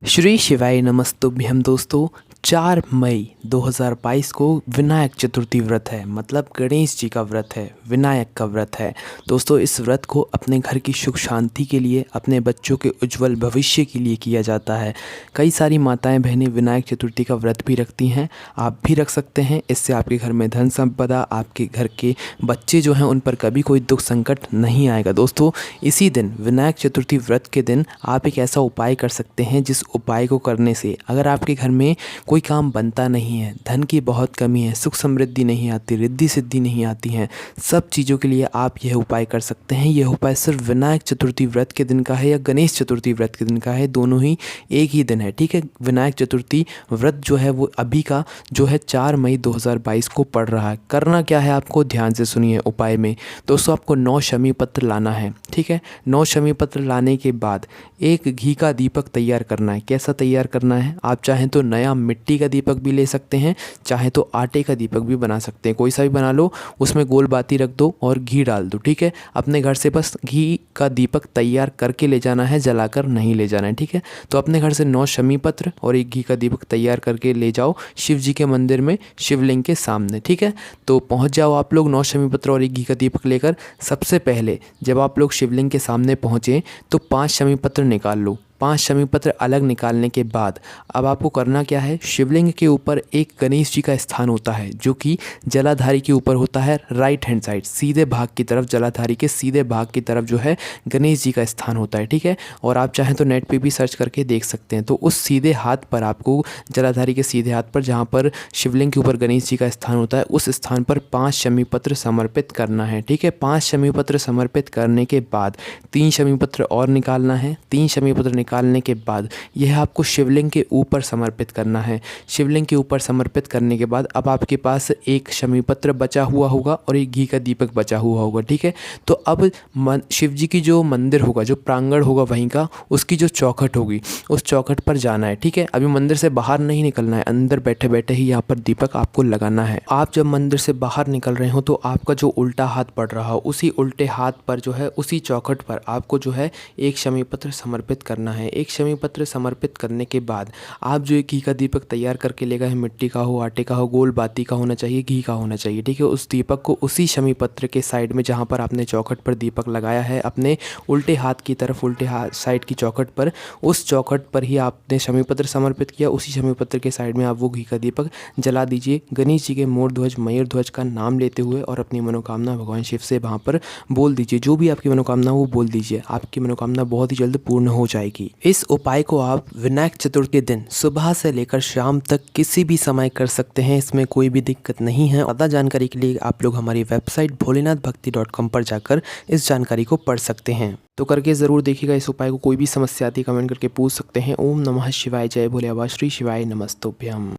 श्री शिवाय नमस्तुभ्यम दोस्तों। 4 मई 2022 को विनायक चतुर्थी व्रत है, मतलब गणेश जी का व्रत है, विनायक का व्रत है। दोस्तों इस व्रत को अपने घर की सुख शांति के लिए, अपने बच्चों के उज्जवल भविष्य के लिए किया जाता है। कई सारी माताएं बहनें विनायक चतुर्थी का व्रत भी रखती हैं, आप भी रख सकते हैं। इससे आपके घर में धन संपदा, आपके घर के बच्चे जो हैं उन पर कभी कोई दुख संकट नहीं आएगा। दोस्तों इसी दिन विनायक चतुर्थी व्रत के दिन आप एक ऐसा उपाय कर सकते हैं जिस उपाय को करने से अगर आपके घर में कोई काम बनता नहीं है, धन की बहुत कमी है, सुख समृद्धि नहीं आती, रिद्धि सिद्धि नहीं आती हैं, सब चीज़ों के लिए आप यह उपाय कर सकते हैं। यह उपाय सिर्फ विनायक चतुर्थी व्रत के दिन का है या गणेश चतुर्थी व्रत के दिन का है, दोनों ही एक ही दिन है। ठीक है, विनायक चतुर्थी व्रत जो है वो अभी का जो है 4 मई 2022 को पड़ रहा है। करना क्या है आपको, ध्यान से सुनिए उपाय में। दोस्तों आपको 9 शमी पत्र लाना है। ठीक है, 9 शमी पत्र लाने के बाद एक घी का दीपक तैयार करना है। कैसा तैयार करना है, आप चाहें तो नया मिट्टी का दीपक भी ले सकते हैं, चाहे तो आटे का दीपक भी बना सकते हैं, कोई सा भी बना लो, उसमें गोल बाती रख दो और घी डाल दो। ठीक है, अपने घर से बस घी का दीपक तैयार करके ले जाना है, जलाकर नहीं ले जाना है। ठीक है, तो अपने घर से 9 शमी पत्र और एक घी का दीपक तैयार करके ले जाओ शिव जी के मंदिर में, शिवलिंग के सामने। ठीक है, तो पहुंच जाओ आप लोग 9 शमी पत्र और एक घी का दीपक लेकर। सबसे पहले जब आप लोग शिवलिंग के सामने पहुँचें तो 5 शमी पत्र निकाल लो। 5 शमी पत्र अलग निकालने के बाद अब आपको करना क्या है, शिवलिंग के ऊपर एक गणेश जी का स्थान होता है जो कि जलाधारी के ऊपर होता है, राइट हैंड साइड सीधे भाग की तरफ, जलाधारी के सीधे भाग की तरफ जो है गणेश जी का स्थान होता है। ठीक है, और आप चाहें तो नेट पे भी सर्च करके देख सकते हैं। तो उस सीधे हाथ पर आपको, जलाधारी के सीधे हाथ पर जहाँ पर शिवलिंग के ऊपर गणेश जी का स्थान होता है, उस स्थान पर 5 शमी पत्र समर्पित करना है। ठीक है, 5 शमी पत्र समर्पित करने के बाद 3 शमी पत्र और निकालना है। 3 शमी पत्र निकालने के बाद यह आपको शिवलिंग के ऊपर समर्पित करना है। शिवलिंग के ऊपर समर्पित करने के बाद अब आपके पास एक शमी पत्र बचा हुआ होगा और एक घी का दीपक बचा हुआ होगा। ठीक है, तो अब शिव जी की जो मंदिर होगा, जो प्रांगण होगा वहीं का, उसकी जो चौखट होगी उस चौखट पर जाना है। ठीक है, अभी मंदिर से बाहर नहीं निकलना है, अंदर बैठे बैठे ही यहाँ पर दीपक आपको लगाना है। आप जब मंदिर से बाहर निकल रहे हो तो आपका जो उल्टा हाथ पड़ रहा हो, उसी उल्टे हाथ पर जो है, उसी चौखट पर आपको जो है एक शमी पत्र समर्पित करना है। एक शमी पत्र समर्पित करने के बाद आप जो एक घी का दीपक तैयार करके ले गए हैं, मिट्टी का हो, आटे का हो, गोल बाती का होना चाहिए, घी का होना चाहिए। ठीक है, उस दीपक को उसी शमी पत्र के साइड में जहाँ पर आपने चौखट पर दीपक लगाया है, अपने उल्टे हाथ की तरफ, उल्टे हाथ साइड की चौखट पर, उस चौखट पर ही आपने शमी पत्र समर्पित किया, उसी शमी पत्र के साइड में आप वो घी का दीपक जला दीजिए। गणेश जी के मोर ध्वज, मयूर ध्वज का नाम लेते हुए और अपनी मनोकामना भगवान शिव से वहाँ पर बोल दीजिए। जो भी आपकी मनोकामना वो बोल दीजिए, आपकी मनोकामना बहुत ही जल्द पूर्ण हो जाएगी। इस उपाय को आप विनायक चतुर्थी के दिन सुबह से लेकर शाम तक किसी भी समय कर सकते हैं, इसमें कोई भी दिक्कत नहीं है। ज़्यादा जानकारी के लिए आप लोग हमारी वेबसाइट भोलेनाथभक्ति.com पर जाकर इस जानकारी को पढ़ सकते हैं। तो करके ज़रूर देखिएगा इस उपाय को। कोई भी समस्या आती है कमेंट करके पूछ सकते हैं। ओम नमः शिवाय, जय भोले बाबा, श्री शिवाय नमस्तुभ्यम।